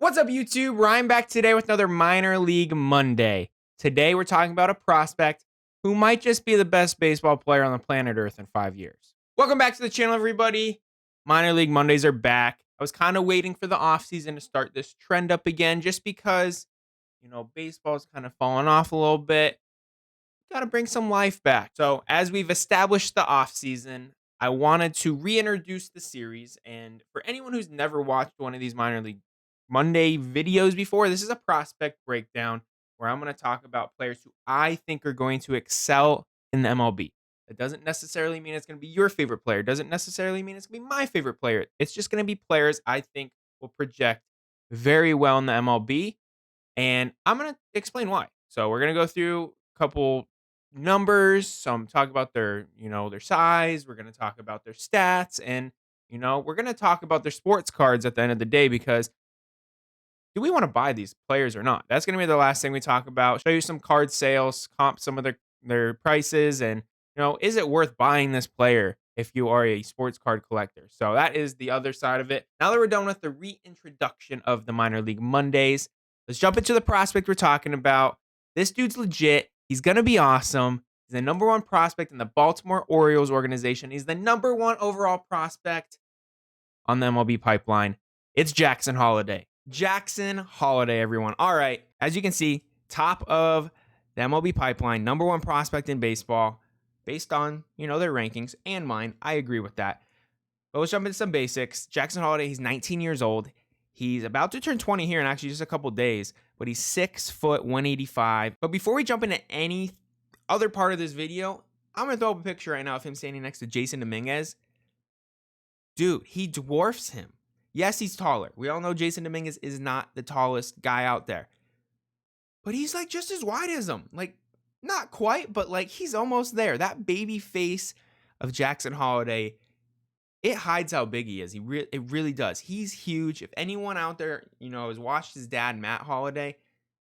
What's up, YouTube? Ryan back today with another Minor League Monday. Today, we're talking about a prospect who might just be the best baseball player on the planet Earth in 5 years. Welcome back to the channel, everybody. Minor League Mondays are back. I was kind of waiting for the offseason to start this trend up again just because, baseball's kind of fallen off a little bit. Got to bring some life back. So, as we've established the offseason, I wanted to reintroduce the series. And for anyone who's never watched one of these Minor League Monday videos before, this is a prospect breakdown where I'm going to talk about players who I think are going to excel in the MLB. That doesn't necessarily mean it's going to be your favorite player. It doesn't necessarily mean it's going to be my favorite player. It's just going to be players I think will project very well in the MLB. And I'm going to explain why. So we're going to go through a couple numbers, some talk about their size, we're going to talk about their stats, and we're going to talk about their sports cards at the end of the day, because do we want to buy these players or not? That's going to be the last thing we talk about. Show you some card sales, comp some of their prices, and is it worth buying this player if you are a sports card collector? So that is the other side of it. Now that we're done with the reintroduction of the Minor League Mondays, let's jump into the prospect we're talking about. This dude's legit. He's going to be awesome. He's the number one prospect in the Baltimore Orioles organization. He's the number one overall prospect on the MLB pipeline. It's Jackson Holliday. Jackson Holliday, everyone. All right. As you can see, top of the MLB pipeline, number one prospect in baseball, based on, their rankings and mine. I agree with that. But let's jump into some basics. Jackson Holliday, he's 19 years old. He's about to turn 20 here in actually just a couple days, but he's 6 foot 185. But before we jump into any other part of this video, I'm going to throw up a picture right now of him standing next to Jason Dominguez. Dude, he dwarfs him. Yes, he's taller. We all know Jason Dominguez is not the tallest guy out there, but he's like just as wide as him. Like, not quite, but like he's almost there. That baby face of Jackson Holliday, it hides how big he is. It really does. He's huge. If anyone out there, has watched his dad, Matt Holliday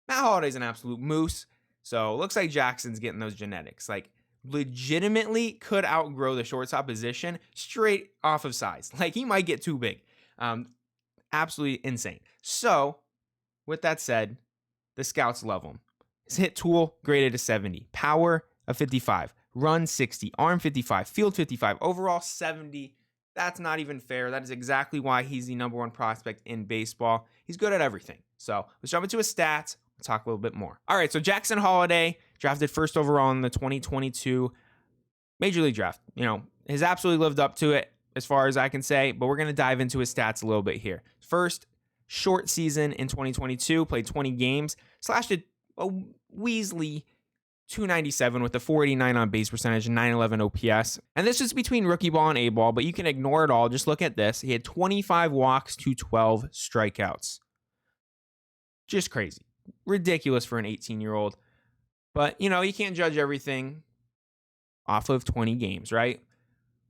Holliday's an absolute moose. So it looks like Jackson's getting those genetics. Like, legitimately could outgrow the shortstop position straight off of size. Like, he might get too big. Absolutely insane. So, with that said, the scouts love him. His hit tool graded to 70. Power of 55. Run 60. Arm 55. Field 55. Overall 70. That's not even fair. That is exactly why he's the number one prospect in baseball. He's good at everything. So let's jump into his stats. We'll talk a little bit more. All right, so Jackson Holliday, drafted first overall in the 2022 Major League Draft. Has absolutely lived up to it as far as I can say, but we're going to dive into his stats a little bit here. First, short season in 2022, played 20 games, slashed a Weasley 297 with a 489 on base percentage and 911 OPS. And this is between rookie ball and A ball, but you can ignore it all. Just look at this. He had 25 walks to 12 strikeouts. Just crazy. Ridiculous for an 18-year-old. But, you can't judge everything off of 20 games, right?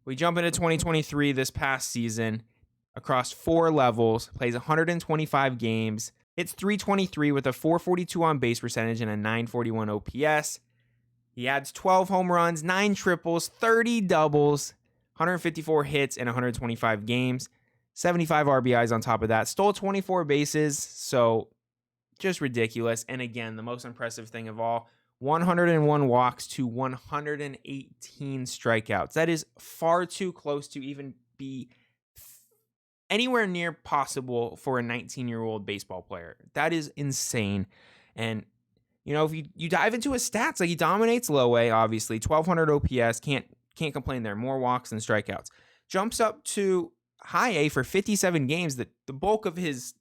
We jump into 2023 this past season across 4 levels, plays 125 games, hits 323 with a 442 on base percentage and a 941 OPS. He adds 12 home runs, 9 triples, 30 doubles, 154 hits in 125 games, 75 RBIs on top of that. Stole 24 bases, so just ridiculous. And again, the most impressive thing of all, 101 walks to 118 strikeouts. That is far too close to even be anywhere near possible for a 19-year-old baseball player. That is insane. And if you dive into his stats, like, he dominates low A, obviously, 1200 OPS, can't complain there. More walks than strikeouts. Jumps up to high A for 57 games, the bulk of his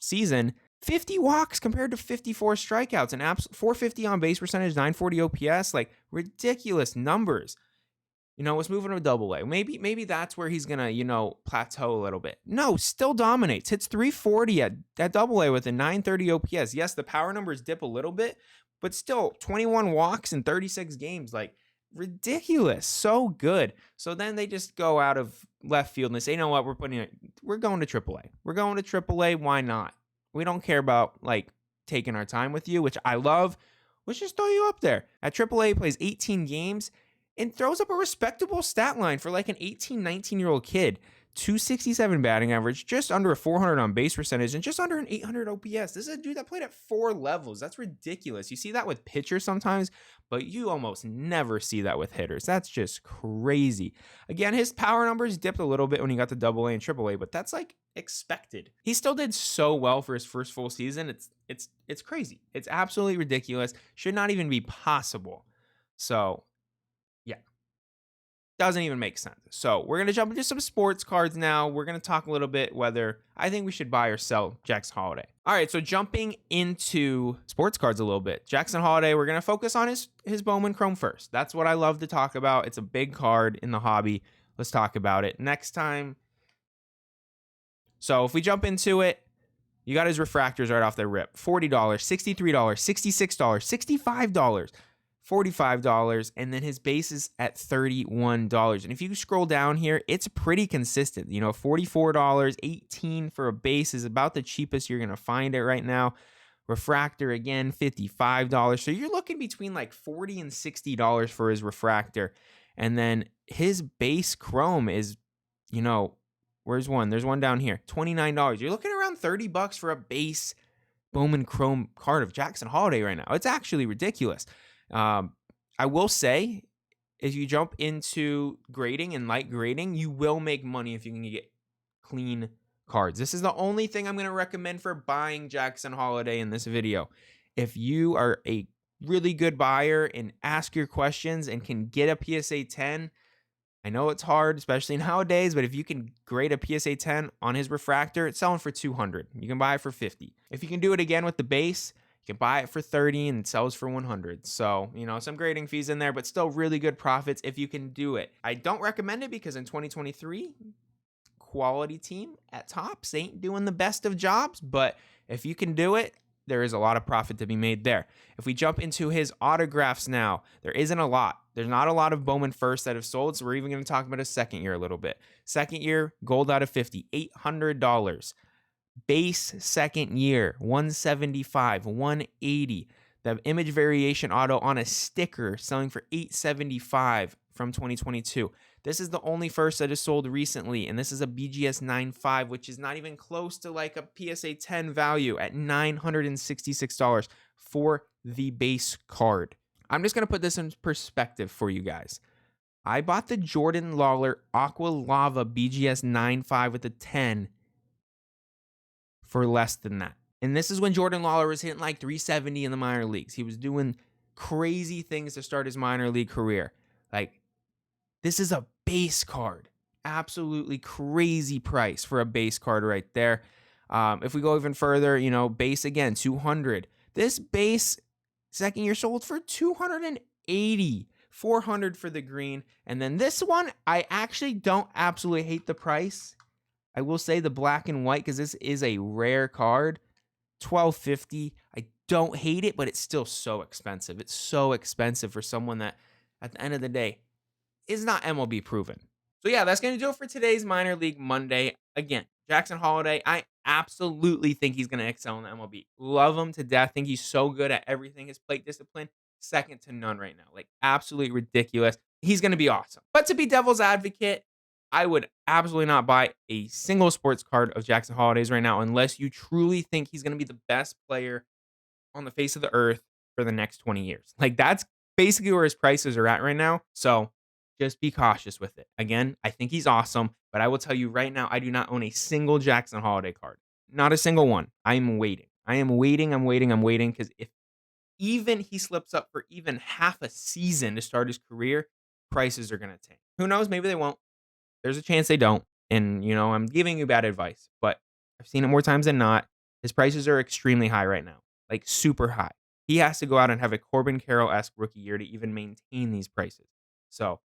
season. 50 walks compared to 54 strikeouts, and 450 on base percentage, 940 OPS, like, ridiculous numbers. Let's move into double A. Maybe that's where he's gonna, plateau a little bit. No, still dominates. Hits 340 at double A with a 930 OPS. Yes, the power numbers dip a little bit, but still 21 walks in 36 games. Like, ridiculous. So good. So then they just go out of left field and they say, you know what, we're going to triple A. We're going to triple A. Why not? We don't care about, like, taking our time with you, which I love. Let's just throw you up there. At triple A, plays 18 games and throws up a respectable stat line for like an 18, 19-year-old kid. 267 batting average, just under a 400 on base percentage, and just under an 800 OPS. This is a dude that played at 4 levels. That's ridiculous. You see that with pitchers sometimes, but you almost never see that with hitters. That's just crazy. Again, his power numbers dipped a little bit when he got to AA and AAA, but that's like expected. He still did so well for his first full season. It's crazy. It's absolutely ridiculous. Should not even be possible. So, yeah. Doesn't even make sense. So we're going to jump into some sports cards now. We're going to talk a little bit whether I think we should buy or sell Jackson Holliday. All right, so jumping into sports cards a little bit. Jackson Holliday, we're going to focus on his Bowman Chrome first. That's what I love to talk about. It's a big card in the hobby. Let's talk about it next time. So if we jump into it, you got his refractors right off the rip. $40, $63, $66, $65. $45, and then his base is at $31. And if you scroll down here, it's pretty consistent. You know, $44, $18 for a base is about the cheapest you're going to find it right now. Refractor, again, $55. So you're looking between like $40 and $60 for his refractor. And then his base chrome is, you know, where's one? There's one down here, $29. You're looking around $30 for a base Bowman Chrome card of Jackson Holliday right now. It's actually ridiculous. I will say, if you jump into grading and light grading, you will make money if you can get clean cards. This is the only thing I'm going to recommend for buying Jackson Holliday in this video. If you are a really good buyer and ask your questions and can get a PSA 10, I know it's hard, especially nowadays, but if you can grade a PSA 10 on his refractor, it's selling for $200. You can buy it for $50. If you can do it again with the base, you can buy it for $30 and it sells for $100. So, you know, some grading fees in there, but still really good profits if you can do it. I don't recommend it because in 2023, quality team at Topps ain't doing the best of jobs, but if you can do it, there is a lot of profit to be made there. If we jump into his autographs now, there isn't a lot. There's not a lot of Bowman first that have sold, so we're even going to talk about his second year a little bit. Second year, gold out of 50, $800. Base second year, 175, 180. The image variation auto on a sticker selling for $875 from 2022. This is the only first that is sold recently, and this is a BGS 9.5, which is not even close to like a PSA 10 value at $966 for the base card. I'm just going to put this in perspective for you guys. I bought the Jordan Lawler Aqua Lava BGS 9.5 with a 10 for less than that. And this is when Jordan Lawler was hitting like 370 in the minor leagues. He was doing crazy things to start his minor league career. Like, this is a base card. Absolutely crazy price for a base card right there. If we go even further, you know, base again, 200. This base second year sold for 280. 400 for the green. And then this one, I actually don't absolutely hate the price. I will say the black and white, because this is a rare card, $12.50. I don't hate it, but it's still so expensive. It's so expensive for someone that, at the end of the day, is not MLB proven. So yeah, that's going to do it for today's Minor League Monday. Again, Jackson Holliday, I absolutely think he's going to excel in the MLB. Love him to death. Think he's so good at everything. His plate discipline, second to none right now. Like, absolutely ridiculous. He's going to be awesome. But to be devil's advocate, I would absolutely not buy a single sports card of Jackson Holliday's right now unless you truly think he's going to be the best player on the face of the earth for the next 20 years. Like, that's basically where his prices are at right now. So just be cautious with it. Again, I think he's awesome, but I will tell you right now, I do not own a single Jackson Holliday card. Not a single one. I am waiting. I'm waiting because if even he slips up for even half a season to start his career, prices are going to tank. Who knows? Maybe they won't. There's a chance they don't. And, you know, I'm giving you bad advice, but I've seen it more times than not. His prices are extremely high right now, like super high. He has to go out and have a Corbin Carroll-esque rookie year to even maintain these prices. So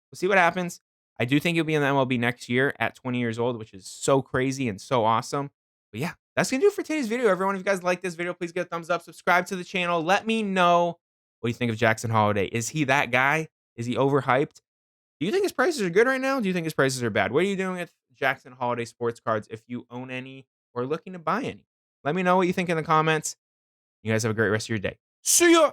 we'll see what happens. I do think he'll be in the MLB next year at 20 years old, which is so crazy and so awesome. But yeah, that's going to do it for today's video, everyone. If you guys like this video, please give a thumbs up, subscribe to the channel. Let me know what you think of Jackson Holliday. Is he that guy? Is he overhyped? Do you think his prices are good right now? Do you think his prices are bad? What are you doing with Jackson Holliday sports cards if you own any or looking to buy any? Let me know what you think in the comments. You guys have a great rest of your day. See ya!